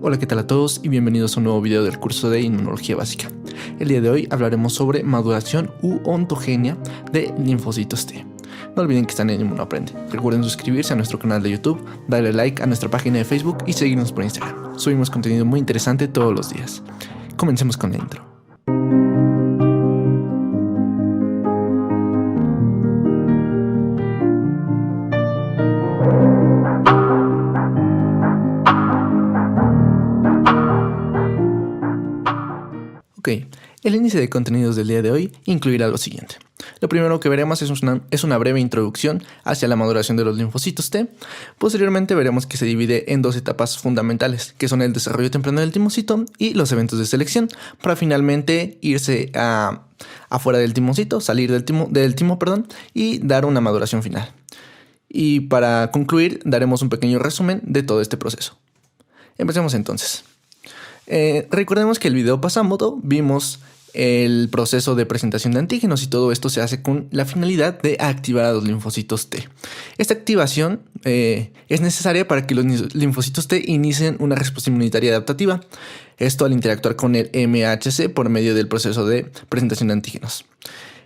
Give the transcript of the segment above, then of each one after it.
Hola, ¿qué tal a todos? Y bienvenidos a un nuevo video del curso de Inmunología Básica. El día de hoy hablaremos sobre maduración u ontogenia de linfocitos T. No olviden que están en Inmunoaprende. Recuerden suscribirse a nuestro canal de YouTube, darle like a nuestra página de Facebook y seguirnos por Instagram. Subimos contenido muy interesante todos los días. Comencemos con la intro. Ok, el índice de contenidos del día de hoy incluirá lo siguiente. Lo primero que veremos es una breve introducción hacia la maduración de los linfocitos T. Posteriormente veremos que se divide en dos etapas fundamentales, que son el desarrollo temprano del timocito y los eventos de selección, para finalmente irse afuera del timocito, salir del timo, y dar una maduración final. Y para concluir, daremos un pequeño resumen de todo este proceso. Empecemos entonces. Recordemos que el video pasado vimos el proceso de presentación de antígenos y todo esto se hace con la finalidad de activar a los linfocitos T. Esta activación es necesaria para que los linfocitos T inicien una respuesta inmunitaria adaptativa. Esto al interactuar con el MHC por medio del proceso de presentación de antígenos.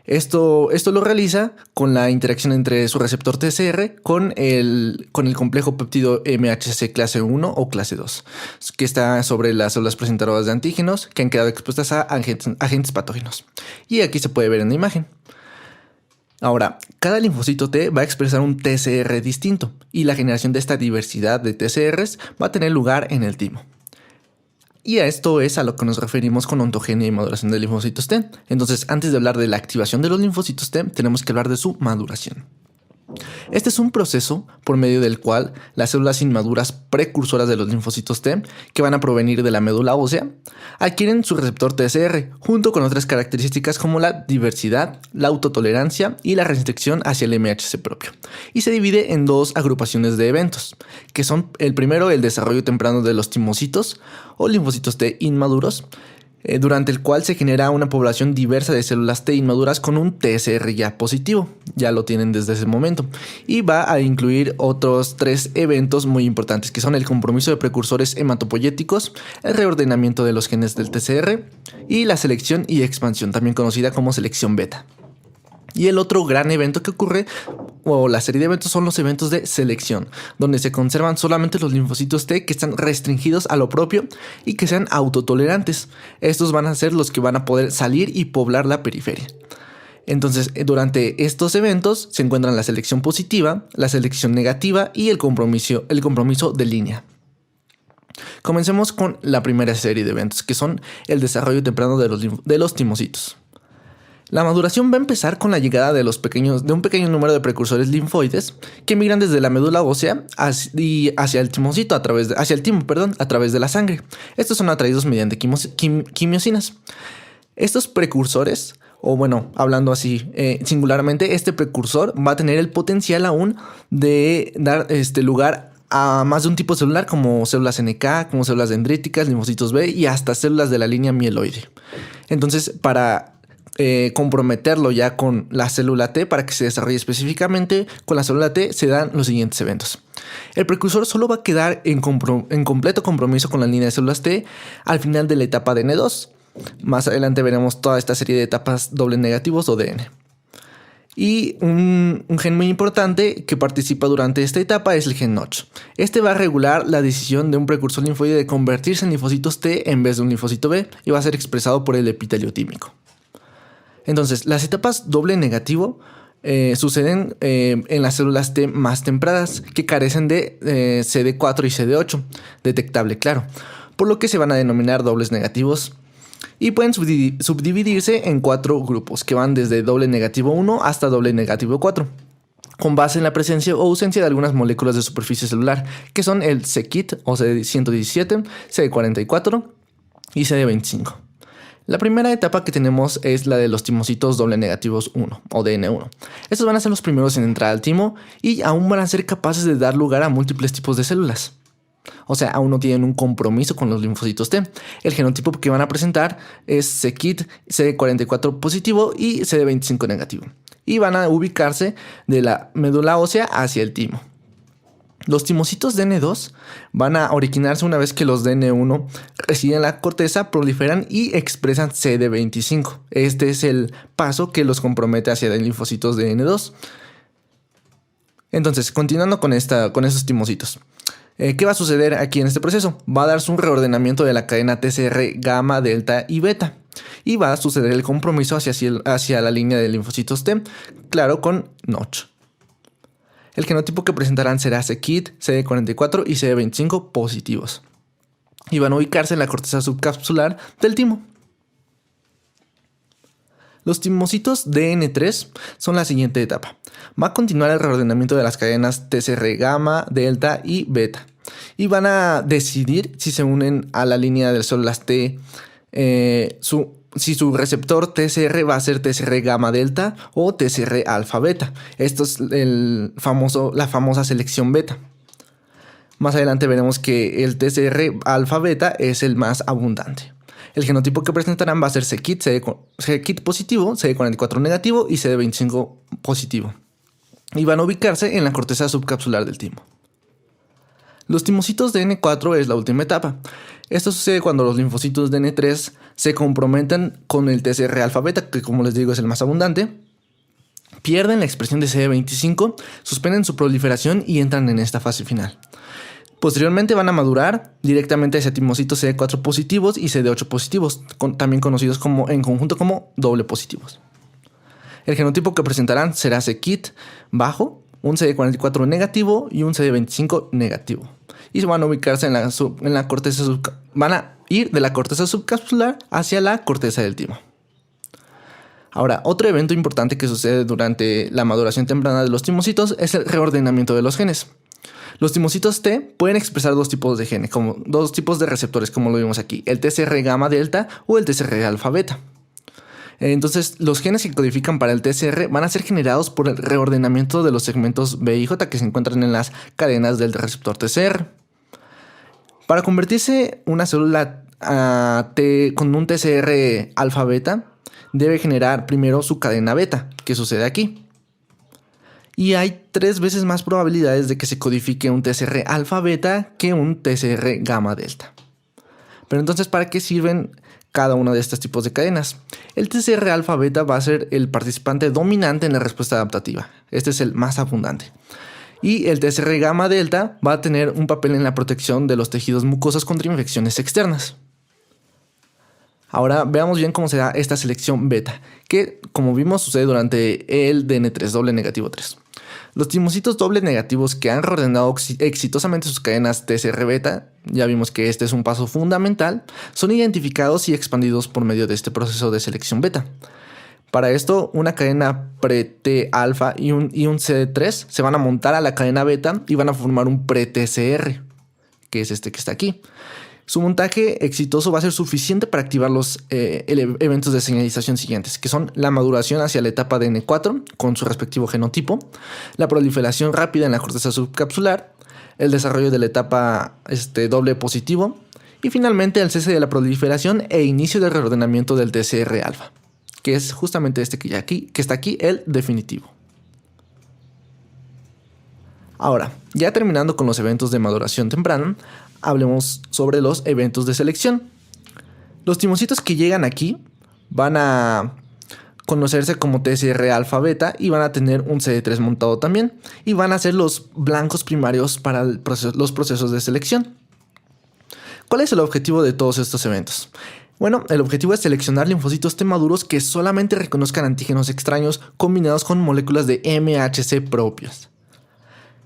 Esto lo realiza con la interacción entre su receptor TCR con el complejo péptido MHC clase 1 o clase 2, que está sobre las células presentadoras de antígenos que han quedado expuestas a agentes patógenos. Y aquí se puede ver en la imagen. Ahora, cada linfocito T va a expresar un TCR distinto y la generación de esta diversidad de TCRs va a tener lugar en el timo. Y a esto es a lo que nos referimos con ontogenia y maduración de linfocitos T. Entonces, antes de hablar de la activación de los linfocitos T, tenemos que hablar de su maduración. Este es un proceso por medio del cual las células inmaduras precursoras de los linfocitos T, que van a provenir de la médula ósea, adquieren su receptor TCR, junto con otras características como la diversidad, la autotolerancia y la restricción hacia el MHC propio. Y se divide en dos agrupaciones de eventos, que son el primero, el desarrollo temprano de los timocitos o linfocitos T inmaduros, durante el cual se genera una población diversa de células T inmaduras con un TCR ya positivo. Ya lo tienen desde ese momento. Y va a incluir otros tres eventos muy importantes, que son el compromiso de precursores hematopoyéticos, el reordenamiento de los genes del TCR y la selección y expansión, también conocida como selección beta. Y el otro gran evento que ocurre, o la serie de eventos, son los eventos de selección, donde se conservan solamente los linfocitos T que están restringidos a lo propio y que sean autotolerantes. Estos van a ser los que van a poder salir y poblar la periferia. Entonces, durante estos eventos se encuentran la selección positiva, la selección negativa y el compromiso de línea. Comencemos con la primera serie de eventos, que son el desarrollo temprano de los timocitos. La maduración va a empezar con la llegada de un pequeño número de precursores linfoides que migran desde la médula ósea hacia el timocito a través de la sangre. Estos son atraídos mediante quimiosinas. Estos precursores, o bueno, hablando así singularmente, este precursor va a tener el potencial aún de dar lugar a más de un tipo celular, como células NK, como células dendríticas, linfocitos B y hasta células de la línea mieloide. Entonces, para comprometerlo ya con la célula T para que se desarrolle específicamente con la célula T, se dan los siguientes eventos. El precursor solo va a quedar en completo compromiso con la línea de células T al final de la etapa de N2. Más adelante veremos toda esta serie de etapas doble negativos o DN. Y un gen muy importante que participa durante esta etapa es el gen Notch. Este va a regular la decisión de un precursor linfoide de convertirse en linfocitos T en vez de un linfocito B y va a ser expresado por el epitelio tímico. Entonces, las etapas doble negativo suceden en las células T más tempranas, que carecen de CD4 y CD8, detectable claro, por lo que se van a denominar dobles negativos y pueden subdividirse en 4 grupos, que van desde doble negativo 1 hasta doble negativo 4, con base en la presencia o ausencia de algunas moléculas de superficie celular, que son el c-KIT o CD117, CD44 y CD25. La primera etapa que tenemos es la de los timocitos doble negativos 1 o DN1. Estos van a ser los primeros en entrar al timo y aún van a ser capaces de dar lugar a múltiples tipos de células. O sea, aún no tienen un compromiso con los linfocitos T. El genotipo que van a presentar es c-KIT, CD44 positivo y CD25 negativo. Y van a ubicarse de la médula ósea hacia el timo. Los timocitos de N2 van a originarse una vez que los de N1 reciben la corteza, proliferan y expresan CD25. Este es el paso que los compromete hacia los linfocitos de N2. Entonces, continuando con esos timocitos. ¿Qué va a suceder aquí en este proceso? Va a darse un reordenamiento de la cadena TCR gamma, delta y beta. Y va a suceder el compromiso hacia la línea de linfocitos T, claro, con Notch. El genotipo que presentarán será c-KIT, CD44 y CD25 positivos. Y van a ubicarse en la corteza subcapsular del timo. Los timocitos DN3 son la siguiente etapa. Va a continuar el reordenamiento de las cadenas TCR gamma, delta y beta. Y van a decidir si se unen a la línea de células T, si su receptor TCR va a ser TCR gamma delta o TCR alfa beta. Esto es la famosa selección beta. Más adelante veremos que el TCR alfa beta es el más abundante. El genotipo que presentarán va a ser c-KIT positivo, CD44 negativo y CD25 positivo. Y van a ubicarse en la corteza subcapsular del timo. Los timocitos de N4 es la última etapa. Esto sucede cuando los linfocitos de N3 se comprometen con el TCR alfa beta, que como les digo es el más abundante, pierden la expresión de CD25, suspenden su proliferación y entran en esta fase final. Posteriormente van a madurar directamente hacia timocitos CD4 positivos y CD8 positivos, también conocidos en conjunto como doble positivos. El genotipo que presentarán será c-KIT bajo, un CD44 negativo y un CD25 negativo. Y van a ubicarse en la corteza van a ir de la corteza subcapsular hacia la corteza del timo. Ahora, otro evento importante que sucede durante la maduración temprana de los timocitos es el reordenamiento de los genes. Los timocitos T pueden expresar dos tipos de genes, como dos tipos de receptores, como lo vimos aquí, el TCR gamma delta o el TCR alfa beta. Entonces, los genes que codifican para el TCR van a ser generados por el reordenamiento de los segmentos B y J que se encuentran en las cadenas del receptor TCR. Para convertirse una célula T con un TCR alfa beta, debe generar primero su cadena beta, que sucede aquí. Y hay 3 veces más probabilidades de que se codifique un TCR alfa beta que un TCR gamma delta. Pero entonces, ¿para qué sirven cada uno de estos tipos de cadenas? El TCR alfa beta va a ser el participante dominante en la respuesta adaptativa. Este es el más abundante. Y el TCR gamma delta va a tener un papel en la protección de los tejidos mucosos contra infecciones externas. Ahora veamos bien cómo se da esta selección beta, que como vimos sucede durante el DN3, doble negativo 3. Los timocitos doble negativos que han reordenado exitosamente sus cadenas TCR beta, ya vimos que este es un paso fundamental, son identificados y expandidos por medio de este proceso de selección beta. Para esto, una cadena pre-T alfa y un CD3 se van a montar a la cadena beta y van a formar un pre-TCR, que es este que está aquí. Su montaje exitoso va a ser suficiente para activar los eventos de señalización siguientes, que son la maduración hacia la etapa de N4 con su respectivo genotipo, la proliferación rápida en la corteza subcapsular, el desarrollo de la etapa doble positivo y finalmente el cese de la proliferación e inicio del reordenamiento del TCR alfa, que es justamente este que está aquí, el definitivo. Ahora, ya terminando con los eventos de maduración temprana, hablemos sobre los eventos de selección. Los timocitos que llegan aquí van a conocerse como TCR alfa beta y van a tener un CD3 montado también y van a ser los blancos primarios para los procesos de selección. ¿Cuál es el objetivo de todos estos eventos? Bueno, el objetivo es seleccionar linfocitos T maduros que solamente reconozcan antígenos extraños combinados con moléculas de MHC propias.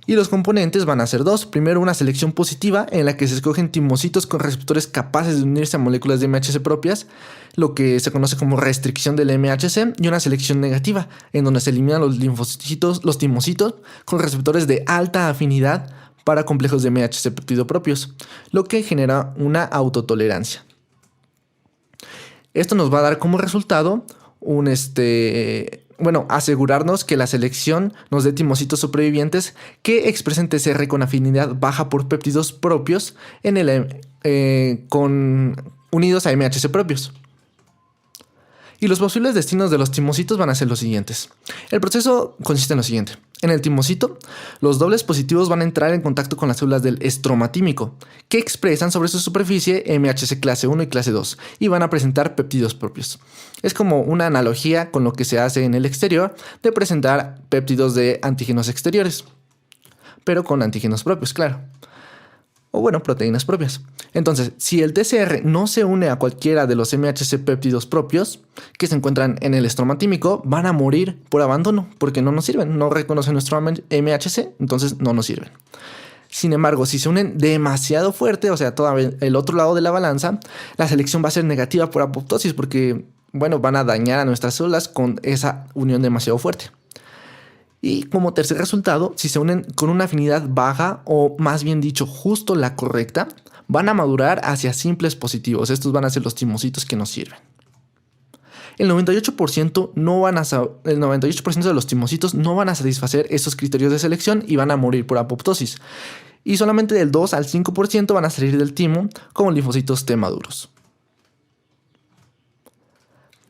Y los componentes van a ser dos. Primero, una selección positiva en la que se escogen timocitos con receptores capaces de unirse a moléculas de MHC propias, lo que se conoce como restricción del MHC, y una selección negativa en donde se eliminan los timocitos con receptores de alta afinidad para complejos de MHC peptido propios, lo que genera una autotolerancia. Esto nos va a dar como resultado asegurarnos que la selección nos dé timocitos sobrevivientes que expresen TCR con afinidad baja por péptidos propios unidos a MHC propios. Y los posibles destinos de los timocitos van a ser los siguientes. El proceso consiste en lo siguiente. En el timocito, los dobles positivos van a entrar en contacto con las células del estromatímico, que expresan sobre su superficie MHC clase 1 y clase 2, y van a presentar péptidos propios. Es como una analogía con lo que se hace en el exterior de presentar péptidos de antígenos exteriores, pero con antígenos propios, claro. O bueno, proteínas propias. Entonces, si el TCR no se une a cualquiera de los MHC péptidos propios que se encuentran en el estromatímico, van a morir por abandono, porque no nos sirven, no reconocen nuestro MHC, entonces no nos sirven. Sin embargo, si se unen demasiado fuerte, o sea, todo el otro lado de la balanza, la selección va a ser negativa por apoptosis, porque, bueno, van a dañar a nuestras células con esa unión demasiado fuerte. Y como tercer resultado, si se unen con una afinidad baja, o más bien dicho, justo la correcta, van a madurar hacia simples positivos. Estos van a ser los timocitos que nos sirven. El 98% de los timocitos no van a satisfacer estos criterios de selección y van a morir por apoptosis. Y solamente del 2 al 5% van a salir del timo como linfocitos T maduros.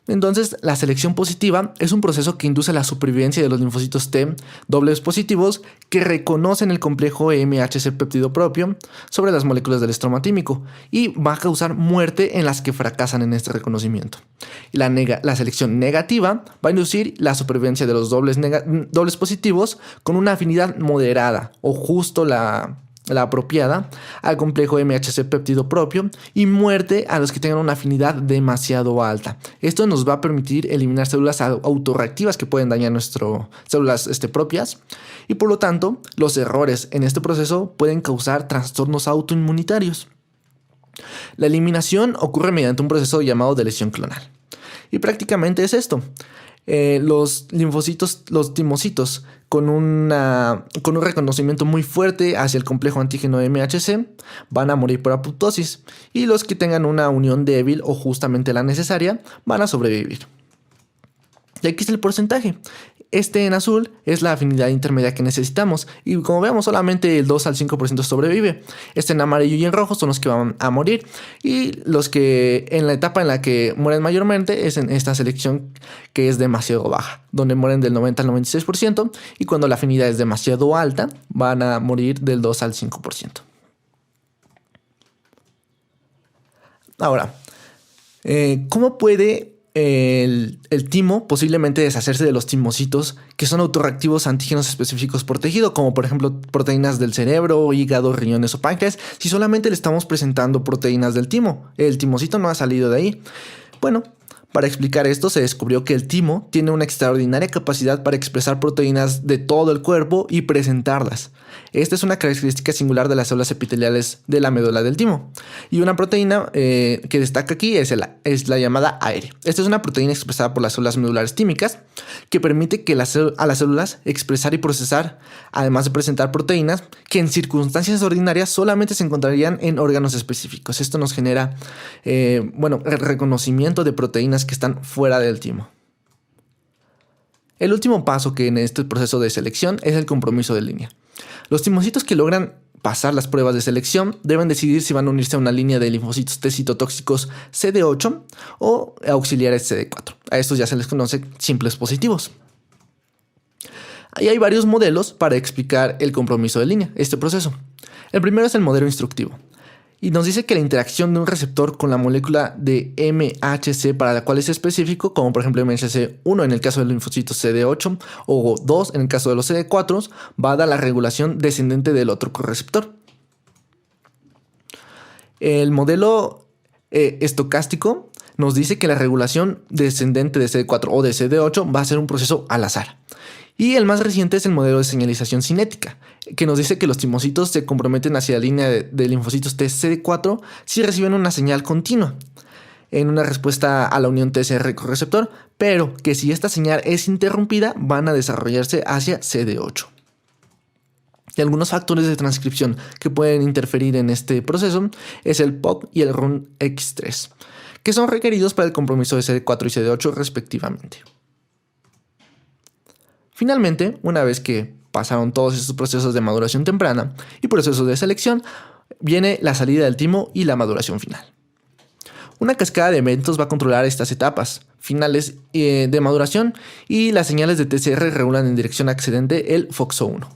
Entonces, la selección positiva es un proceso que induce la supervivencia de los linfocitos T dobles positivos que reconocen el complejo MHC péptido propio sobre las moléculas del estromatímico y va a causar muerte en las que fracasan en este reconocimiento. La selección negativa va a inducir la supervivencia de los dobles positivos con una afinidad moderada o justo la apropiada al complejo MHC péptido propio y muerte a los que tengan una afinidad demasiado alta. Esto nos va a permitir eliminar células autorreactivas que pueden dañar nuestras células propias y por lo tanto los errores en este proceso pueden causar trastornos autoinmunitarios. La eliminación ocurre mediante un proceso llamado de lesión clonal y prácticamente es esto. Los timocitos con un reconocimiento muy fuerte hacia el complejo antígeno MHC van a morir por apoptosis y los que tengan una unión débil o justamente la necesaria van a sobrevivir. Y aquí está el porcentaje. Este en azul es la afinidad intermedia que necesitamos y como vemos solamente el 2 al 5% sobrevive. Este en amarillo y en rojo son los que van a morir y los que en la etapa en la que mueren mayormente es en esta selección que es demasiado baja, donde mueren del 90 al 96% y cuando la afinidad es demasiado alta van a morir del 2 al 5%. Ahora, ¿cómo puede el timo posiblemente deshacerse de los timocitos que son autorreactivos a antígenos específicos por tejido, como por ejemplo proteínas del cerebro, hígado, riñones o páncreas, si solamente le estamos presentando proteínas del timo? El timocito no ha salido de ahí. Bueno, para explicar esto se descubrió que el timo tiene una extraordinaria capacidad para expresar proteínas de todo el cuerpo y presentarlas. Esta es una característica singular de las células epiteliales de la médula del timo. Y una proteína que destaca aquí es la llamada AIRE. Esta es una proteína expresada por las células medulares tímicas que permite que a las células expresar y procesar, además de presentar proteínas que en circunstancias ordinarias solamente se encontrarían en órganos específicos. Esto nos genera el reconocimiento de proteínas que están fuera del timo. El último paso que en este proceso de selección es el compromiso de línea. Los timocitos que logran pasar las pruebas de selección deben decidir si van a unirse a una línea de linfocitos T citotóxicos CD8 o auxiliares CD4. A estos ya se les conoce simples positivos. Ahí hay varios modelos para explicar el compromiso de línea, este proceso. El primero es el modelo instructivo. Y nos dice que la interacción de un receptor con la molécula de MHC para la cual es específico, como por ejemplo MHC1 en el caso de los linfocitos CD8 o 2 en el caso de los CD4, va a dar la regulación descendente del otro correceptor. El modelo estocástico nos dice que la regulación descendente de CD4 o de CD8 va a ser un proceso al azar. Y el más reciente es el modelo de señalización cinética, que nos dice que los timocitos se comprometen hacia la línea de linfocitos TCD4 si reciben una señal continua en una respuesta a la unión TCR-correceptor, pero que si esta señal es interrumpida van a desarrollarse hacia CD8. Y algunos factores de transcripción que pueden interferir en este proceso es el POC y el RUNX3, que son requeridos para el compromiso de CD4 y CD8 respectivamente. Finalmente, una vez que pasaron todos estos procesos de maduración temprana y procesos de selección, viene la salida del timo y la maduración final. Una cascada de eventos va a controlar estas etapas finales de maduración, y las señales de TCR regulan en dirección ascendente el FOXO1.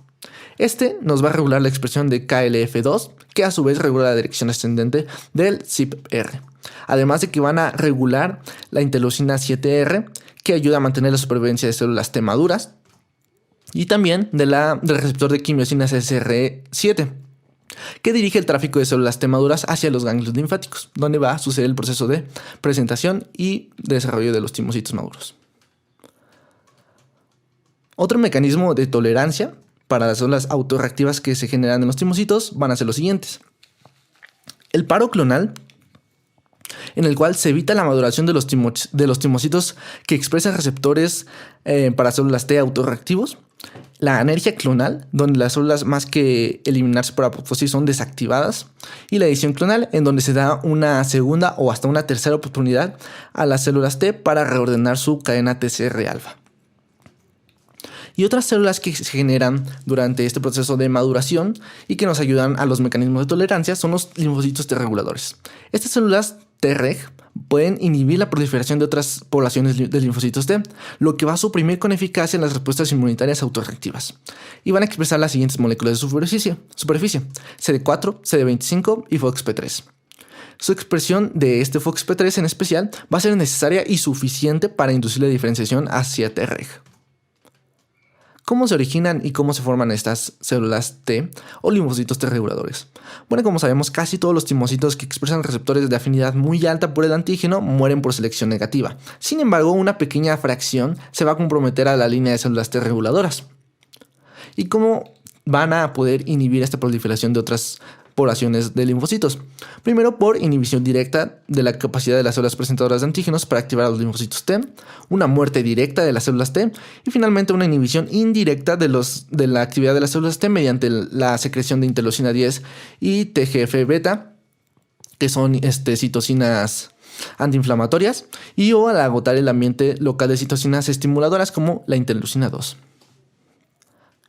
Este nos va a regular la expresión de KLF2, que a su vez regula la dirección ascendente del CYP-R. Además de que van a regular la interleucina 7R, que ayuda a mantener la supervivencia de células T maduras, y también del receptor de quimiosinas SR7, que dirige el tráfico de células T maduras hacia los ganglios linfáticos, donde va a suceder el proceso de presentación y desarrollo de los timocitos maduros. Otro mecanismo de tolerancia para las células autorreactivas que se generan en los timocitos van a ser los siguientes. El paro clonal, en el cual se evita la maduración de los timocitos que expresan receptores para células T autorreactivos. La anergia clonal, donde las células más que eliminarse por apoptosis son desactivadas. Y la edición clonal, en donde se da una segunda o hasta una tercera oportunidad a las células T para reordenar su cadena TCR-alfa. Y otras células que se generan durante este proceso de maduración y que nos ayudan a los mecanismos de tolerancia son los linfocitos T reguladores. Estas células Treg pueden inhibir la proliferación de otras poblaciones de linfocitos T, lo que va a suprimir con eficacia las respuestas inmunitarias autorreactivas. Y van a expresar las siguientes moléculas de superficie: CD4, CD25 y FOXP3. Su expresión de este FOXP3 en especial va a ser necesaria y suficiente para inducir la diferenciación hacia Treg. ¿Cómo se originan y cómo se forman estas células T o linfocitos T reguladores? Bueno, como sabemos, casi todos los timocitos que expresan receptores de afinidad muy alta por el antígeno mueren por selección negativa. Sin embargo, una pequeña fracción se va a comprometer a la línea de células T reguladoras. ¿Y cómo van a poder inhibir esta proliferación de otras poblaciones de linfocitos? Primero, por inhibición directa de la capacidad de las células presentadoras de antígenos para activar a los linfocitos T, una muerte directa de las células T y finalmente una inhibición indirecta de la actividad de las células T mediante la secreción de interleucina 10 y TGF-beta, que son citocinas antiinflamatorias, y o al agotar el ambiente local de citocinas estimuladoras como la interleucina 2.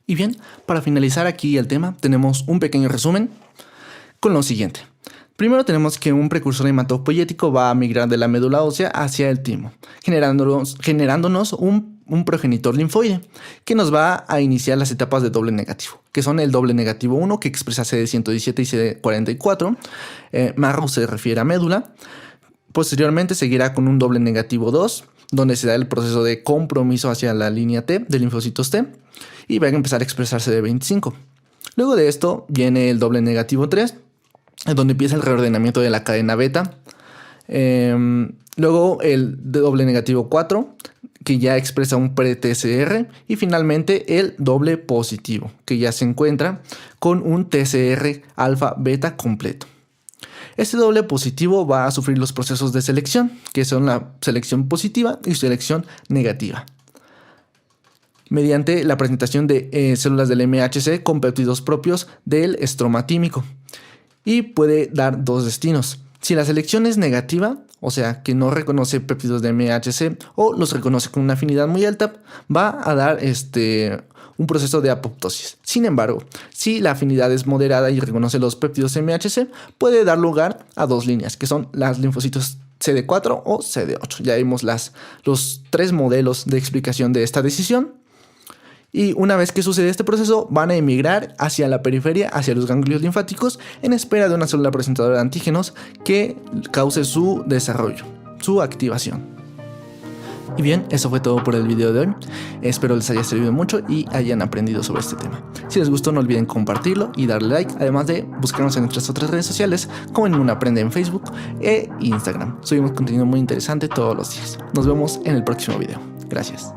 Y bien, para finalizar aquí el tema, tenemos un pequeño resumen con lo siguiente. Primero tenemos que un precursor hematopoyético va a migrar de la médula ósea hacia el timo, generándonos un progenitor linfoide que nos va a iniciar las etapas de doble negativo, que son el doble negativo 1, que expresa CD117 y CD44, marro se refiere a médula. Posteriormente seguirá con un doble negativo 2, donde se da el proceso de compromiso hacia la línea T de linfocitos T y va a empezar a expresarse CD25. Luego de esto viene el doble negativo 3, donde empieza el reordenamiento de la cadena beta. Luego el doble negativo 4, que ya expresa un pre-TCR. Y finalmente el doble positivo, que ya se encuentra con un TCR alfa beta completo. Este doble positivo va a sufrir los procesos de selección, que son la selección positiva y selección negativa, mediante la presentación de células del MHC con péptidos propios del estromatímico. Y puede dar dos destinos. Si la selección es negativa, o sea que no reconoce péptidos de MHC o los reconoce con una afinidad muy alta, va a dar un proceso de apoptosis. Sin embargo, si la afinidad es moderada y reconoce los péptidos MHC, puede dar lugar a dos líneas, que son las linfocitos CD4 o CD8. Ya vimos los tres modelos de explicación de esta decisión. Y una vez que sucede este proceso, van a emigrar hacia la periferia, hacia los ganglios linfáticos, en espera de una célula presentadora de antígenos que cause su desarrollo, su activación. Y bien, eso fue todo por el video de hoy. Espero les haya servido mucho y hayan aprendido sobre este tema. Si les gustó, no olviden compartirlo y darle like, además de buscarnos en nuestras otras redes sociales, como en Unaprende en Facebook e Instagram. Subimos contenido muy interesante todos los días. Nos vemos en el próximo video. Gracias.